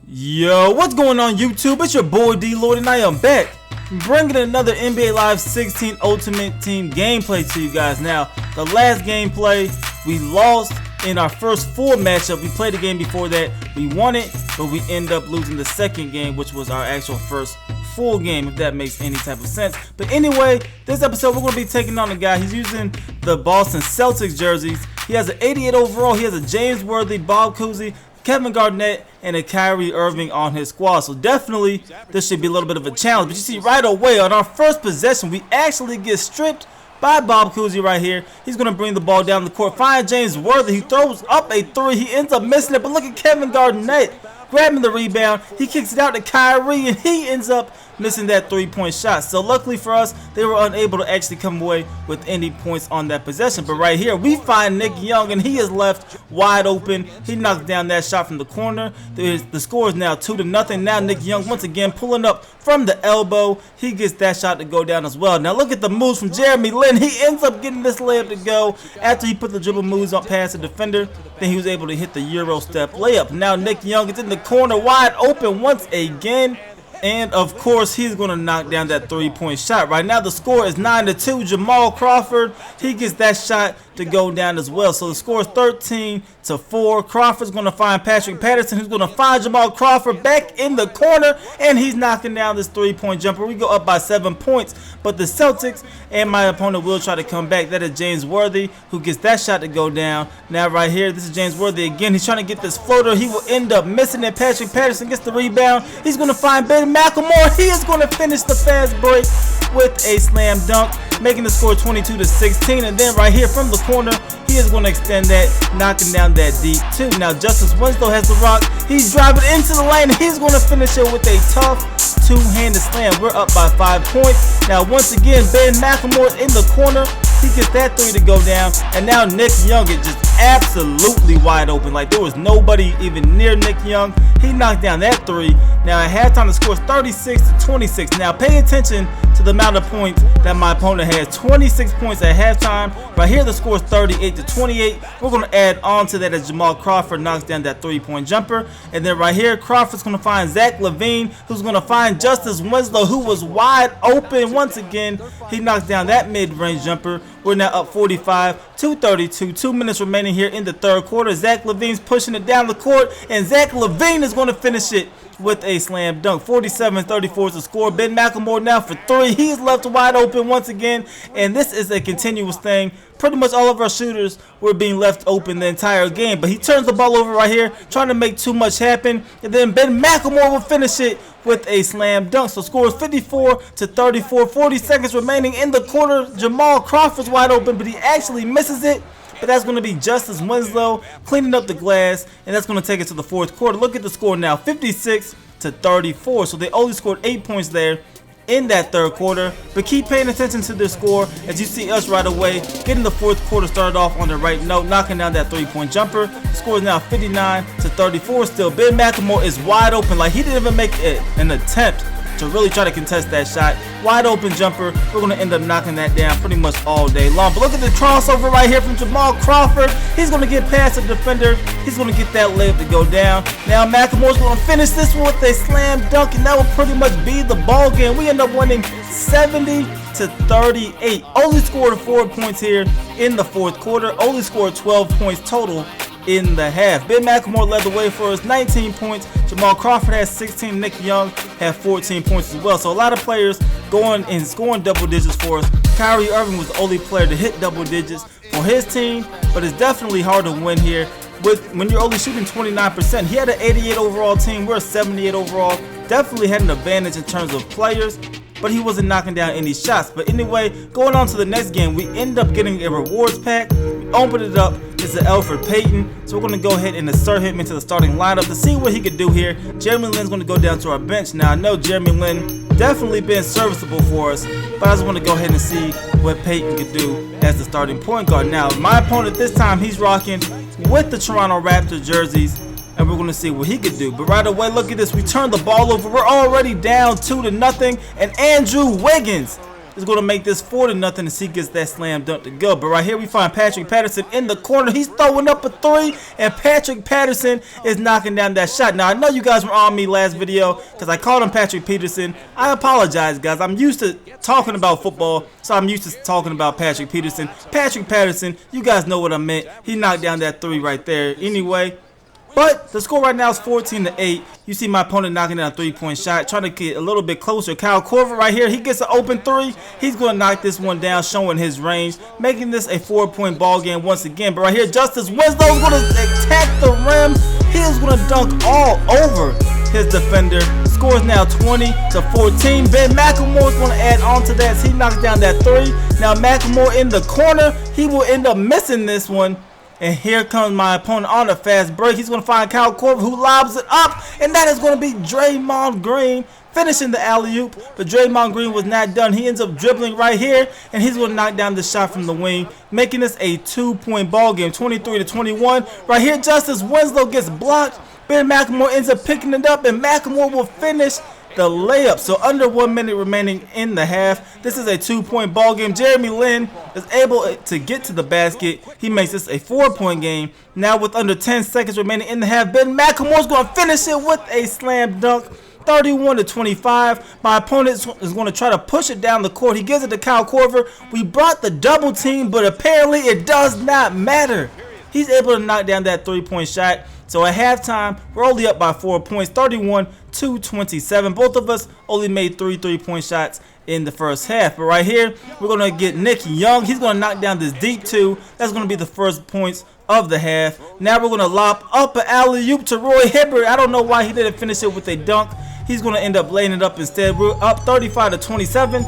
Yo, what's going on YouTube? It's your boy DLloyd and I am back bringing another NBA Live 16 Ultimate Team gameplay to you guys. Now, the last gameplay we lost in our first full matchup. We played the game before that, we won it, but we end up losing the second game, which was our actual first full game, if that makes any type of sense. But anyway, this episode we're going to be taking on a guy. He's using the Boston Celtics jerseys. He has an 88 overall. He has a James Worthy, Bob Cousy, Kevin Garnett, and a Kyrie Irving on his squad. So definitely this should be a little bit of a challenge. But you see right away on our first possession, we actually get stripped by Bob Cousy right here. He's going to bring the ball down the court. Find James Worthy. He throws up a three. He ends up missing it. But look at Kevin Garnett grabbing the rebound. He kicks it out to Kyrie, and he ends up missing that three-point shot. So luckily for us, they were unable to actually come away with any points on that possession. But right here, we find Nick Young, and he is left wide open. He knocks down that shot from the corner. The score is now 2-0. Now Nick Young once again pulling up from the elbow. He gets that shot to go down as well. Now look at the moves from Jeremy Lin. He ends up getting this layup to go after he put the dribble moves up past the defender. Then he was able to hit the Euro step layup. Now Nick Young is in the corner wide open once again. And of course, he's going to knock down that three-point shot. Right now, the score is 9-2. Jamal Crawford, he gets that shot to go down as well. So the score is 13-4. Crawford's going to find Patrick Patterson, who's going to find Jamal Crawford back in the corner, and he's knocking down this three-point jumper. We go up by 7 points, but the Celtics and my opponent will try to come back. That is James Worthy, who gets that shot to go down. Now right here, this is James Worthy again. He's trying to get this floater. He will end up missing it. Patrick Patterson gets the rebound. He's going to find Ben McLemore. He is going to finish the fast break with a slam dunk, making the score 22-16. And then right here from the corner, he is going to extend that, knocking down that deep too. Now Justice Winslow has the rock. He's driving into the lane. He's going to finish it with a tough two-handed slam. We're up by 5 points. Now once again, Ben McLemore's in the corner. He gets that three to go down, and now Nick Young is just absolutely wide open. Like there was nobody even near Nick Young. He knocked down that three. Now at halftime, the score is 36-26. Now pay attention to the amount of points that my opponent has. 26 points at halftime. Right here, the score is 38-28. We're going to add on to that as Jamal Crawford knocks down that three-point jumper. And then right here, Crawford's going to find Zach LaVine, who's going to find Justice Winslow, who was wide open once again. He knocks down that mid-range jumper. We're now up 45-32. 2 minutes remaining here in the third quarter. Zach LaVine's pushing it down the court, and Zach LaVine is going to finish it with a slam dunk. 47-34 is the score. Ben McLemore now for three. He's left wide open once again, and this is a continuous thing. Pretty much all of our shooters were being left open the entire game, but he turns the ball over right here, trying to make too much happen, and then Ben McLemore will finish it with a slam dunk. So score is 54-34. 40 seconds remaining in the quarter. Jamal Crawford's wide open, but he actually misses it. But that's going to be Justice Winslow cleaning up the glass, and that's going to take it to the fourth quarter. Look at the score now, 56-34. So they only scored 8 points there in that third quarter. But keep paying attention to the score as you see us right away getting the fourth quarter started off on the right note, knocking down that three-point jumper. The score is now 59-34 still. Ben McLemore is wide open. Like he didn't even make an attempt to really try to contest that shot. Wide open jumper. We're going to end up knocking that down pretty much all day long. But look at the crossover right here from Jamal Crawford. He's going to get past the defender. He's going to get that layup to go down. Now McLemore's going to finish this one with a slam dunk, and that will pretty much be the ball game. We end up winning 70-38. Only scored 4 points here in the fourth quarter. Only scored 12 points total in the half. Ben McLemore led the way for us, 19 points. Jamal Crawford has 16. Nick Young had 14 points as well. So a lot of players going and scoring double digits for us. Kyrie Irving was the only player to hit double digits for his team, but it's definitely hard to win here when you're only shooting 29%. He had an 88 overall team. We're a 78 overall. Definitely had an advantage in terms of players, but he wasn't knocking down any shots. But anyway, going on to the next game, we end up getting a rewards pack. We open it up. It's an Elfrid Payton, so we're going to go ahead and insert him into the starting lineup to see what he could do here. Jeremy Lin's going to go down to our bench. Now I know Jeremy Lin definitely been serviceable for us, but I just want to go ahead and see what Payton could do as the starting point guard. Now my opponent this time, he's rocking with the Toronto Raptors jerseys, and we're going to see what he could do. But right away, look at this. We turn the ball over. We're already down 2-0, and Andrew Wiggins is going to make this 4-0 as he gets that slam dunk to go. But right here we find Patrick Patterson in the corner. He's throwing up a 3, and Patrick Patterson is knocking down that shot. Now I know you guys were on me last video because I called him Patrick Peterson. I apologize, guys. I'm used to talking about football, so I'm used to talking about Patrick Peterson. Patrick Patterson, you guys know what I meant. He knocked down that 3 right there anyway. But the score right now is 14-8. You see my opponent knocking down a 3-point shot, trying to get a little bit closer. Kyle Korver right here, he gets an open 3. He's going to knock this one down, showing his range, making this a 4-point ball game once again. But right here, Justice Winslow is going to attack the rim. He is going to dunk all over his defender. Score is now 20-14. Ben McLemore is going to add on to that as he knocks down that 3. Now McLemore in the corner, he will end up missing this one. And here comes my opponent on a fast break. He's going to find Kyle Korver, who lobs it up. And that is going to be Draymond Green finishing the alley-oop. But Draymond Green was not done. He ends up dribbling right here. And he's going to knock down the shot from the wing, making this a 2-point ball game, 23-21. Right here, Justice Winslow gets blocked. Ben McLemore ends up picking it up. And McLemore will finish the layup. So under 1 minute remaining in the half, this is a 2-point ball game. Jeremy Lin is able to get to the basket. He makes this a 4-point game. Now with under 10 seconds remaining in the half, Ben McLemore is going to finish it with a slam dunk. 31-25. My opponent is going to try to push it down the court. He gives it to Kyle Korver. We brought the double team, but apparently it does not matter. He's able to knock down that 3-point shot. So at halftime, we're only up by 4 points, 31-27. Both of us only made 3 3-point shots in the first half. But right here, we're going to get Nick Young. He's going to knock down this deep 2. That's going to be the first points of the half. Now we're going to lob up an alley-oop to Roy Hibbert. I don't know why he didn't finish it with a dunk. He's going to end up laying it up instead. We're up 35-27.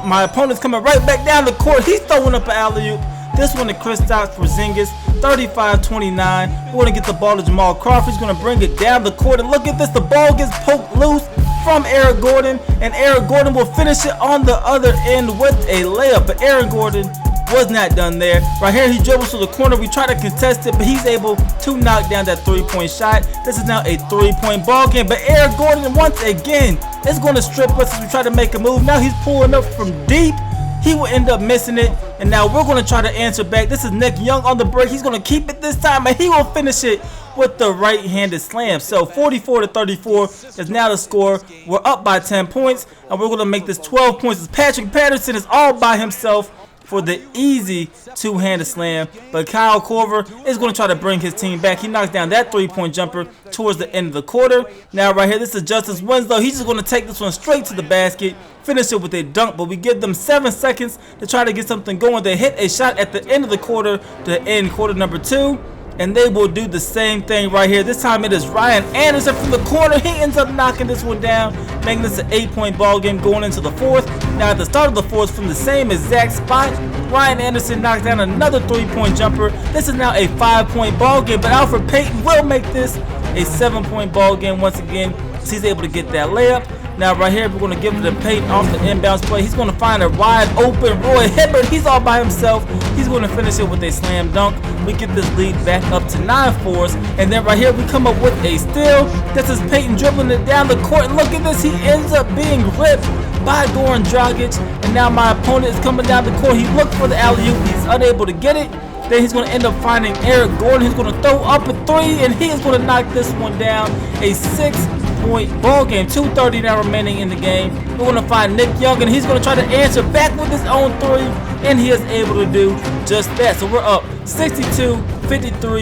My opponent's coming right back down the court. He's throwing up an alley-oop. This one to Kristaps Porzingis, 35-29. We're going to get the ball to Jamal Crawford. He's going to bring it down the court. And look at this. The ball gets poked loose from Eric Gordon. And Eric Gordon will finish it on the other end with a layup. But Aaron Gordon was not done there. Right here, he dribbles to the corner. We try to contest it, but he's able to knock down that 3-point shot. This is now a 3-point ball game. But Eric Gordon, once again, is going to strip us as we try to make a move. Now he's pulling up from deep. He will end up missing it, and now we're going to try to answer back. This is Nick Young on the break. He's going to keep it this time, and he will finish it with the right-handed slam. So 44-34 is now the score. We're up by 10 points, and we're going to make this 12 points. As Patrick Patterson is all by himself for the easy 2-handed slam, but Kyle Korver is going to try to bring his team back. He knocks down that 3-point jumper towards the end of the quarter. Now right here, this is Justice Winslow. He's just going to take this one straight to the basket, finish it with a dunk, but we give them 7 seconds to try to get something going. They hit a shot at the end of the quarter to end quarter number 2. And they will do the same thing right here. This time it is Ryan Anderson from the corner. He ends up knocking this one down, making this an 8-point ball game going into the 4th. Now at the start of the 4th, from the same exact spot, Ryan Anderson knocks down another 3-point jumper. This is now a 5-point ball game, but Alfred Payton will make this a 7-point ball game once again. So he's able to get that layup. Now right here, we're going to give it to Payton off the inbounds play. He's going to find a wide open Roy Hibbert. He's all by himself. He's going to finish it with a slam dunk. We get this lead back up to 9 for us. And then right here, we come up with a steal. This is Payton dribbling it down the court. And look at this. He ends up being ripped by Goran Dragic. And now my opponent is coming down the court. He looked for the alley-oop. He's unable to get it. Then he's going to end up finding Eric Gordon. He's going to throw up a 3. And he is going to knock this one down. A 6-point ball game. 2:30 now remaining in the game. We're going to find Nick Young, and he's going to try to answer back with his own 3, and he is able to do just that. So we're up 62-53,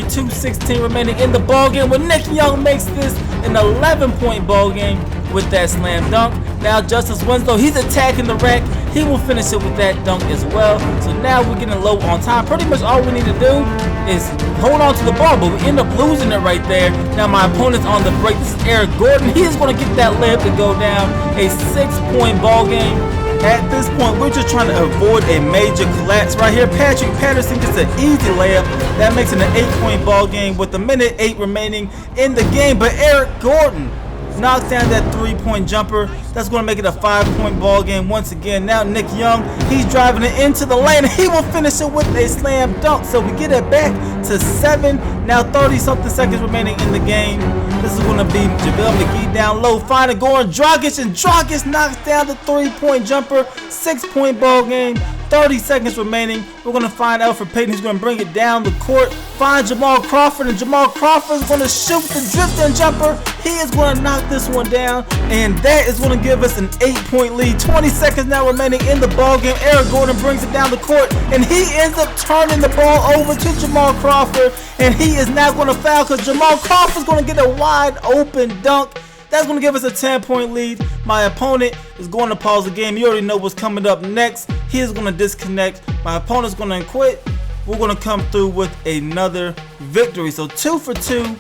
2:16 remaining in the ball game, when Nick Young makes this an 11-point ball game with that slam dunk. Now Justice Winslow, he's attacking the rack. He will finish it with that dunk as well. So now we're getting low on time. Pretty much all we need to do is hold on to the ball, but we end up losing it right there. Now my opponent's on the break. This is Eric Gordon. He is going to get that layup to go down. A 6-point ball game. At this point, we're just trying to avoid a major collapse right here. Patrick Patterson gets an easy layup. That makes it an 8-point ball game with 1:08 remaining in the game. But Eric Gordon knocks down that 3-point jumper. That's going to make it a 5-point ball game once again. Now Nick Young, he's driving it into the lane. He will finish it with a slam dunk. So we get it back to 7. Now 30-something seconds remaining in the game. This is going to be JaVale McGee down low, finding Goran Dragic, and Dragic knocks down the 3-point jumper. 6-point ball game. 30 seconds remaining. We're going to find Alfred Payton. He's going to bring it down the court. Find Jamal Crawford, and Jamal Crawford is going to shoot the drifting jumper. He is going to knock this one down, and that is going to give us an 8-point lead. 20 seconds now remaining in the ball game. Eric Gordon brings it down the court, and he ends up turning the ball over to Jamal Crawford, and he is now going to foul because Jamal Crawford is going to get a wide open dunk. That's going to give us a 10-point lead. My opponent is going to pause the game. You already know what's coming up next. He is going to disconnect. My opponent's going to quit. We're going to come through with another victory. So 2 for 2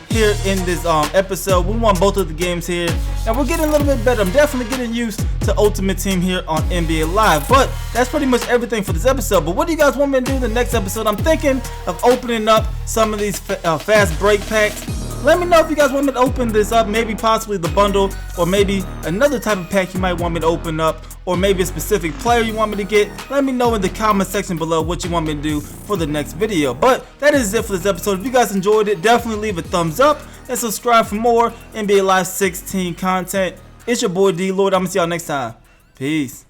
here in this episode. We won both of the games here, and we're getting a little bit better. I'm definitely getting used to Ultimate Team here on NBA Live. But that's pretty much everything for this episode. But what do you guys want me to do in the next episode? I'm thinking of opening up some of these fast break packs. Let me know if you guys want me to open this up, maybe possibly the bundle, or maybe another type of pack you might want me to open up, or maybe a specific player you want me to get. Let me know in the comment section below what you want me to do for the next video. But that is it for this episode. If you guys enjoyed it, definitely leave a thumbs up and subscribe for more NBA Live 16 content. It's your boy DLloyd. I'm gonna see y'all next time. Peace.